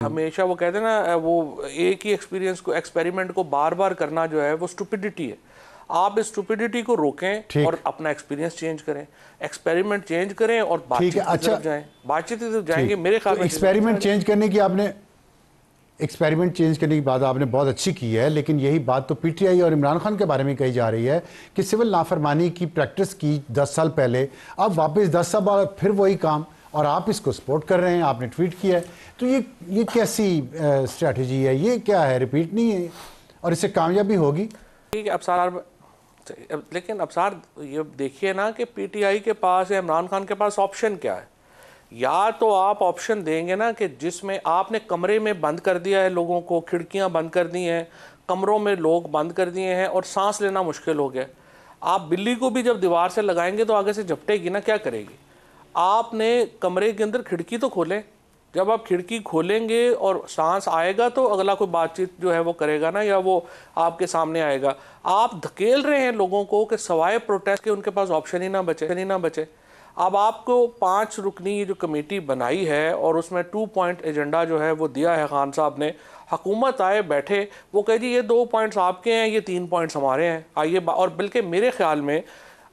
हमेशा वो कहते हैं ना, वो एक ही एक्सपीरियंस को, एक्सपेरिमेंट को बार बार करना जो है वो स्टुपिडिटी है। आप इस स्टुपिडिटी को रोकें और अपना एक्सपीरियंस चेंज करें, एक्सपेरिमेंट चेंज करें और बातचीत की तरफ जाएं। बातचीत की तरफ जाएंगे मेरे ख्याल में। एक्सपेरिमेंट चेंज करने की बात आपने बहुत अच्छी की है, लेकिन यही बात तो पीटीआई और इमरान खान के बारे में कही जा रही है कि सिविल नाफरमानी की प्रैक्टिस की 10 साल पहले, अब वापस 10 साल बाद फिर वही काम, और आप इसको सपोर्ट कर रहे हैं। आपने ट्वीट किया है, तो ये कैसी स्ट्रैटेजी है? ये क्या है? रिपीट नहीं है और इससे कामयाबी होगी? ठीक है अबसार, लेकिन अबसार ये देखिए ना कि पीटीआई के पास या इमरान खान के पास ऑप्शन क्या है। या तो आप ऑप्शन देंगे ना कि जिसमें आपने कमरे में बंद कर दिया है लोगों को, खिड़कियां बंद कर दी हैं, कमरों में लोग बंद कर दिए हैं और सांस लेना मुश्किल हो गया। आप बिल्ली को भी जब दीवार से लगाएंगे तो आगे से झपटेगी ना, क्या करेगी? आपने कमरे के अंदर खिड़की तो खोलें। जब आप खिड़की खोलेंगे और सांस आएगा तो अगला कोई बातचीत जो है वो करेगा ना, या वो आपके सामने आएगा। आप धकेल रहे हैं लोगों को कि सवाए प्रोटेस्ट के उनके पास ऑप्शन ही ना बचे। अब आपको 5 रुकनी जो कमेटी बनाई है और उसमें 2 पॉइंट एजेंडा जो है वो दिया है खान साहब ने। हुकूमत आए बैठे, वो कहे जी ये 2 पॉइंट्स आपके हैं, ये 3 पॉइंट्स हमारे हैं, आइए। और बल्कि मेरे ख्याल में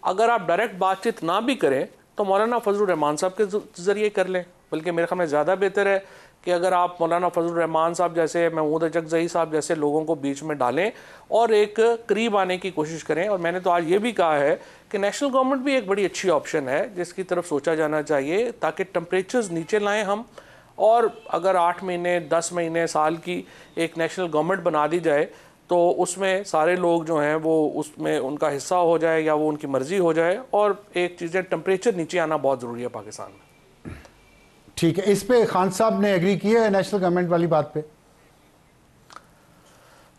अगर आप डायरेक्ट बातचीत ना भी करें तो मौलाना फजलुर रहमान साहब के ज़रिए कर लें। बल्कि मेरे ख्याल में ज़्यादा बेहतर है कि अगर आप मौलाना फजलुर रहमान साहब जैसे, महमूद अजगज़ई साहब जैसे लोगों को बीच में डालें और एक करीब आने की कोशिश करें। और मैंने तो आज ये भी कहा है कि नेशनल गवर्नमेंट भी एक बड़ी अच्छी ऑप्शन है जिसकी तरफ सोचा जाना चाहिए, ताकि टेम्परेचर्स नीचे लाएं हम। और अगर 8 महीने 10 महीने साल की एक नेशनल गवर्नमेंट बना दी जाए तो उसमें सारे लोग जो हैं वो उसमें उनका हिस्सा हो जाए या वो उनकी मर्ज़ी हो जाए। और एक चीज़ें, टेम्परेचर नीचे आना बहुत ज़रूरी है पाकिस्तान में। ठीक है, इस पे खान साहब ने एग्री किया है नेशनल गवर्नमेंट वाली बात पे?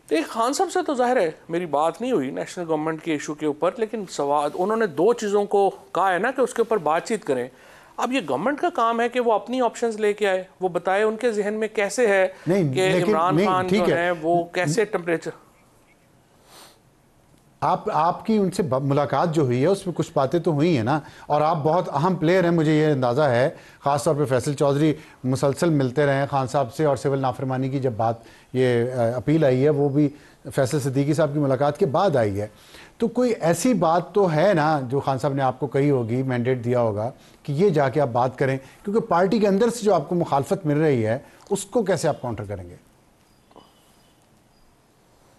देख, खान साहब से तो जाहिर है मेरी बात नहीं हुई नेशनल गवर्नमेंट के इशू के ऊपर, लेकिन सवाल उन्होंने 2 चीज़ों को कहा है ना कि उसके ऊपर बातचीत करें। अब ये गवर्नमेंट का काम है कि वो अपनी ऑप्शंस लेके आए, वो बताए उनके जहन में कैसे है कि इमरान खान जो है वो कैसे टेम्परेचर। आपकी उनसे मुलाकात जो हुई है उसमें कुछ बातें तो हुई हैं ना, और आप बहुत अहम प्लेयर हैं, मुझे ये अंदाज़ा है। ख़ासतौर पे फैसल चौधरी मुसलसल मिलते रहे हैं खान साहब से, और सिविल नाफरमानी की जब बात, ये अपील आई है, वो भी फैसल सिद्दीकी साहब की मुलाकात के बाद आई है। तो कोई ऐसी बात तो है ना जो खान साहब ने आपको कही होगी, मैंडेट दिया होगा कि ये जाके आप बात करें, क्योंकि पार्टी के अंदर से जो आपको मुखालफत मिल रही है उसको कैसे आप काउंटर करेंगे?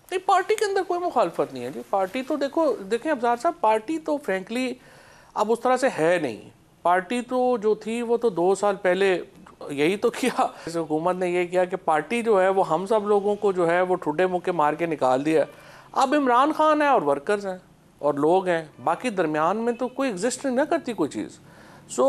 नहीं, पार्टी के अंदर कोई मुखालफत नहीं है जी। पार्टी तो देखें अफजार साहब, पार्टी तो फ्रेंकली अब उस तरह से है नहीं। पार्टी तो जो थी वो तो 2 साल पहले यही तो किया, इस हुकूमत ने ये किया कि पार्टी जो है वो हम सब लोगों को जो है वो ठुड्डे मुक्के मार के निकाल दिया। अब इमरान खान है और वर्कर्स हैं और लोग हैं, बाकी दरमियान में तो कोई एग्जिस्ट नहीं करती कोई चीज़। सो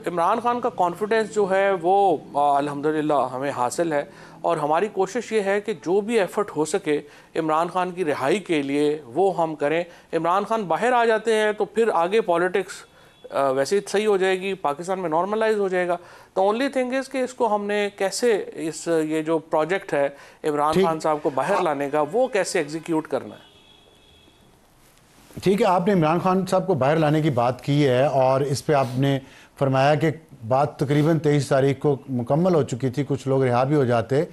इमरान खान का कॉन्फिडेंस जो है वो अल्हम्दुलिल्लाह हमें हासिल है, और हमारी कोशिश ये है कि जो भी एफ़र्ट हो सके इमरान खान की रिहाई के लिए वो हम करें। इमरान खान बाहर आ जाते हैं तो फिर आगे पॉलिटिक्स वैसे ही सही हो जाएगी, पाकिस्तान में नॉर्मलाइज हो जाएगा। तो ओनली थिंग इज़ कि इसको हमने कैसे, इस ये जो प्रोजेक्ट है इमरान खान साहब को बाहर लाने का, वो कैसे एग्जीक्यूट करना है। ठीक है, आपने इमरान खान साहब को बाहर लाने की बात की है, और इस पे आपने फरमाया कि बात तकरीबन 23 तारीख को मुकम्मल हो चुकी थी, कुछ लोग रिहा भी हो जाते,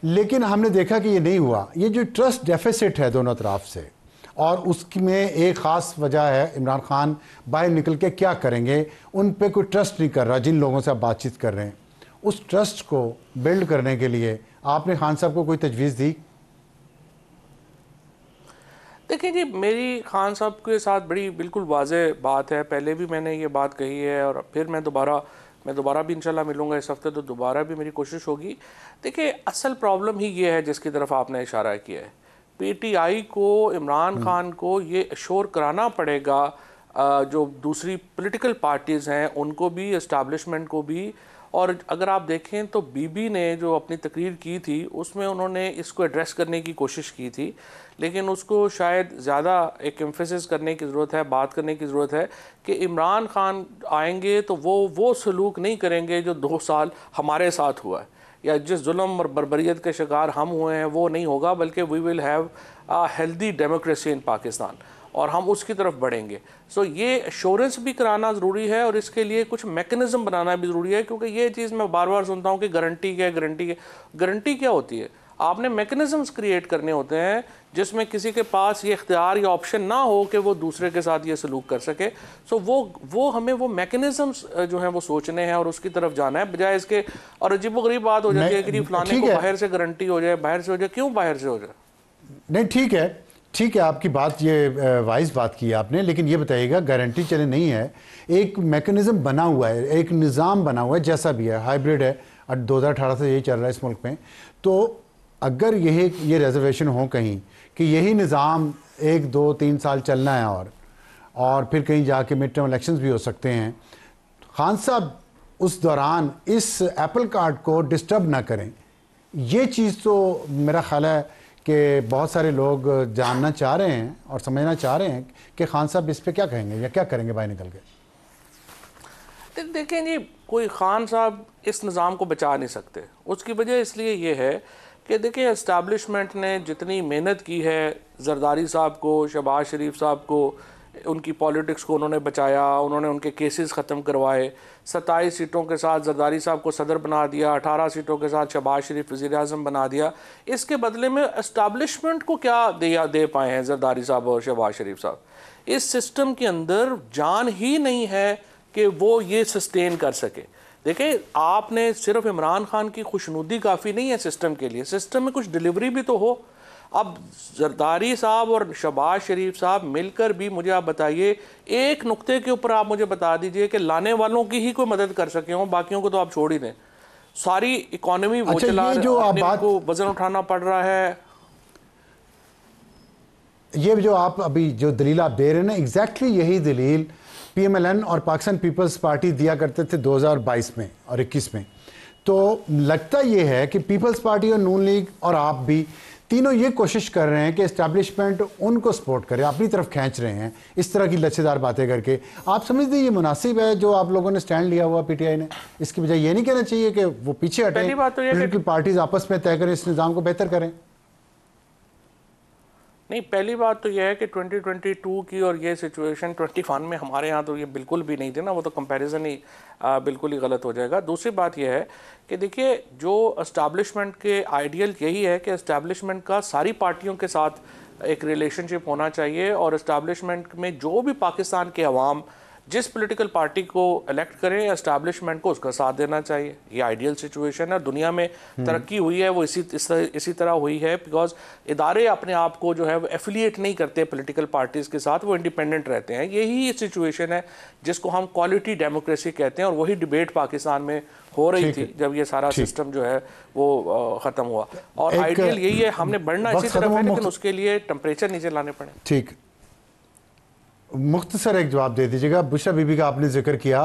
लेकिन हमने देखा कि ये नहीं हुआ। ये जो ट्रस्ट डेफिसिट है दोनों तरफ से, और उसमें एक ख़ास वजह है, इमरान खान बाहर निकल के क्या करेंगे, उन पे कोई ट्रस्ट नहीं कर रहा जिन लोगों से आप बातचीत कर रहे हैं। उस ट्रस्ट को बिल्ड करने के लिए आपने खान साहब को कोई तजवीज़ दी? देखिए जी, मेरी खान साहब के साथ बड़ी बिल्कुल वाज़ेह बात है, पहले भी मैंने ये बात कही है और फिर मैं दोबारा भी इंशाल्लाह मिलूँगा इस हफ्ते, तो दोबारा भी मेरी कोशिश होगी। देखिए, असल प्रॉब्लम ही ये है जिसकी तरफ आपने इशारा किया है। पीटीआई को, इमरान खान को ये एश्योर कराना पड़ेगा, जो दूसरी पॉलिटिकल पार्टीज़ हैं उनको भी, इस्टेब्लिशमेंट को भी। और अगर आप देखें तो बीबी ने जो अपनी तकरीर की थी उसमें उन्होंने इसको एड्रेस करने की कोशिश की थी, लेकिन उसको शायद ज़्यादा एक एम्फेसिस करने की ज़रूरत है, बात करने की ज़रूरत है कि इमरान खान आएंगे तो वो सलूक नहीं करेंगे जो 2 साल हमारे साथ हुआ है, या जिस जुल्म और बर्बरियत के शिकार हम हुए हैं वो नहीं होगा, बल्कि we will have a healthy democracy in Pakistan. और हम उसकी तरफ बढ़ेंगे। सो ये एश्योरेंस भी कराना ज़रूरी है और इसके लिए कुछ मैकेनिज़्म बनाना भी ज़रूरी है, क्योंकि ये चीज़ मैं बार बार सुनता हूँ कि गारंटी क्या है, गारंटी क्या होती है? आपने मैकेनिज़म्स क्रिएट करने होते हैं जिसमें किसी के पास ये इख्तियार या ऑप्शन ना हो कि वो दूसरे के साथ ये सलूक कर सके। सो वो हमें वो मैकेनिज़म्स जो हैं वो सोचने हैं और उसकी तरफ जाना है, बजाय इसके। और अजीबोगरीब बात हो जाती है कि फलाने को बाहर से गारंटी हो जाए, बाहर से हो जाए। क्यों बाहर से हो जाए? नहीं, ठीक है आपकी बात, ये वाइज बात की आपने, लेकिन ये बताइएगा गारंटी चले नहीं है, एक मैकेनिज्म बना हुआ है, एक निज़ाम बना हुआ है, जैसा भी है हाइब्रिड है, 2018 से यही चल रहा है इस मुल्क में। तो अगर ये रिजर्वेशन हो कहीं कि यही निज़ाम 1 2 3 साल चलना है और फिर कहीं जाके मिड टर्म इलेक्शंस भी हो सकते हैं, खान साहब उस दौरान इस एप्पल कार्ट को डिस्टर्ब ना करें। ये चीज़ तो मेरा ख्याल है कि बहुत सारे लोग जानना चाह रहे हैं और समझना चाह रहे हैं कि खान साहब इस पे क्या कहेंगे या क्या करेंगे बाहर निकल के। देखें जी, कोई खान साहब इस निज़ाम को बचा नहीं सकते। उसकी वजह इसलिए ये है कि देखिए इस्टेब्लिशमेंट ने जितनी मेहनत की है, जरदारी साहब को, शहबाज शरीफ साहब को, उनकी पॉलिटिक्स को उन्होंने बचाया, उन्होंने उनके केसेस ख़त्म करवाए, 27 सीटों के साथ जरदारी साहब को सदर बना दिया, 18 सीटों के साथ शहबाज शरीफ वज़ीर आज़म बना दिया। इसके बदले में इस्टेब्लिशमेंट को क्या दे पाए हैं जरदारी साहब और शहबाज शरीफ साहब? इस सिस्टम के अंदर जान ही नहीं है कि वो ये सस्टेन कर सके। देखें, आपने सिर्फ इमरान खान की खुशनुदी काफ़ी नहीं है सिस्टम के लिए, सिस्टम में कुछ डिलीवरी भी तो हो। अब जरदारी साहब और शहबाज शरीफ साहब मिलकर भी मुझे आप बताइए, एक नुक्ते के ऊपर आप मुझे बता दीजिए कि लाने वालों की ही कोई मदद कर सके हों, बाकियों को तो आप छोड़ ही दें। सारी इकोनॉमी वो चला, को वजन उठाना पड़ रहा है। ये जो आप अभी जो दलील आप दे रहे हैं ना, एग्जैक्टली यही दलील PMLN और पाकिस्तान पीपल्स पार्टी दिया करते थे 2022 में और 21 में। तो लगता ये है कि पीपल्स पार्टी और नून लीग और आप भी तीनों ये कोशिश कर रहे हैं कि एस्टैब्लिशमेंट उनको सपोर्ट करे, अपनी तरफ खींच रहे हैं इस तरह की लच्छेदार बातें करके। आप समझते ये मुनासिब है जो आप लोगों ने स्टैंड लिया हुआ PTI ने? इसकी बजाय ये नहीं कहना चाहिए कि वो पीछे हटें, पॉलिटिकल पार्टीज आपस में तय करें, इस निज़ाम को बेहतर करें? नहीं, पहली बात तो यह है कि 2022 की और ये सिचुएशन 21 में हमारे यहाँ तो ये बिल्कुल भी नहीं थे ना, वो तो कंपैरिजन ही बिल्कुल ही गलत हो जाएगा। दूसरी बात यह है कि देखिए, जो एस्टैब्लिशमेंट के आइडियल यही है कि एस्टैब्लिशमेंट का सारी पार्टियों के साथ एक रिलेशनशिप होना चाहिए और एस्टैब्लिशमेंट में जो भी पाकिस्तान के अवाम जिस पॉलिटिकल पार्टी को इलेक्ट करें, एस्टैब्लिशमेंट को उसका साथ देना चाहिए। ये आइडियल सिचुएशन है। दुनिया में तरक्की हुई है वो इसी तरह हुई है, बिकॉज इदारे अपने आप को जो है वो एफिलिएट नहीं करते पॉलिटिकल पार्टीज़ के साथ, वो इंडिपेंडेंट रहते हैं। यही सिचुएशन है जिसको हम क्वालिटी डेमोक्रेसी कहते हैं और वही डिबेट पाकिस्तान में हो रही थी जब ये सारा सिस्टम जो है वो ख़त्म हुआ। और आइडियल यही है, हमने बढ़ना इसी तरफ है, लेकिन उसके लिए टेम्परेचर नीचे लाने पड़े। ठीक, मुख्तसर एक जवाब दे दीजिएगा। बुशरा बीबी का आपने जिक्र किया,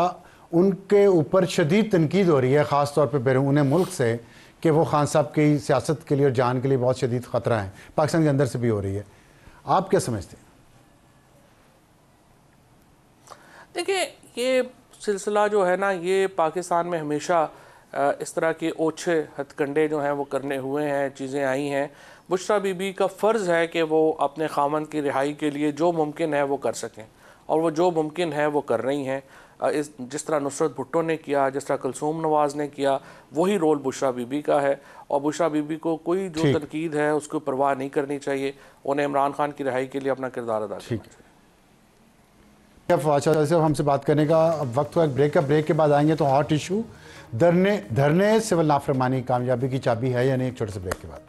उनके ऊपर शदीद तनकीद हो रही है ख़ास तौर पर बैरून मुल्क से कि वो खान साहब की सियासत के लिए और जान के लिए बहुत शदीद ख़तरा है, पाकिस्तान के अंदर से भी हो रही है। आप क्या समझते हैं? देखिए, ये सिलसिला जो है ना, ये पाकिस्तान में हमेशा इस तरह के ओछे हथकंडे जो हैं वो करने हुए हैं, चीज़ें आई हैं। बुशरा बीबी का फ़र्ज़ है कि वो अपने खामन की रिहाई के लिए जो मुमकिन है वो कर सकें, और वो जो मुमकिन है वो कर रही हैं। जिस तरह नुसरत भुट्टो ने किया, जिस तरह कुलसूम नवाज़ ने किया, वही रोल बुशरा बीबी का है। और बुशरा बीबी को कोई जो तनकीद है उसको परवाह नहीं करनी चाहिए, उन्हें इमरान खान की रिहाई के लिए अपना किरदार अदा करना चाहिए। फवाद साहब हमसे बात करने का वक्त हुआ ब्रेक का। ब्रेक के बाद आएंगे तो हॉट इशू धरने सिविल नाफरमानी कामयाबी की चाबी है या नहीं, एक छोटे से ब्रेक के बाद।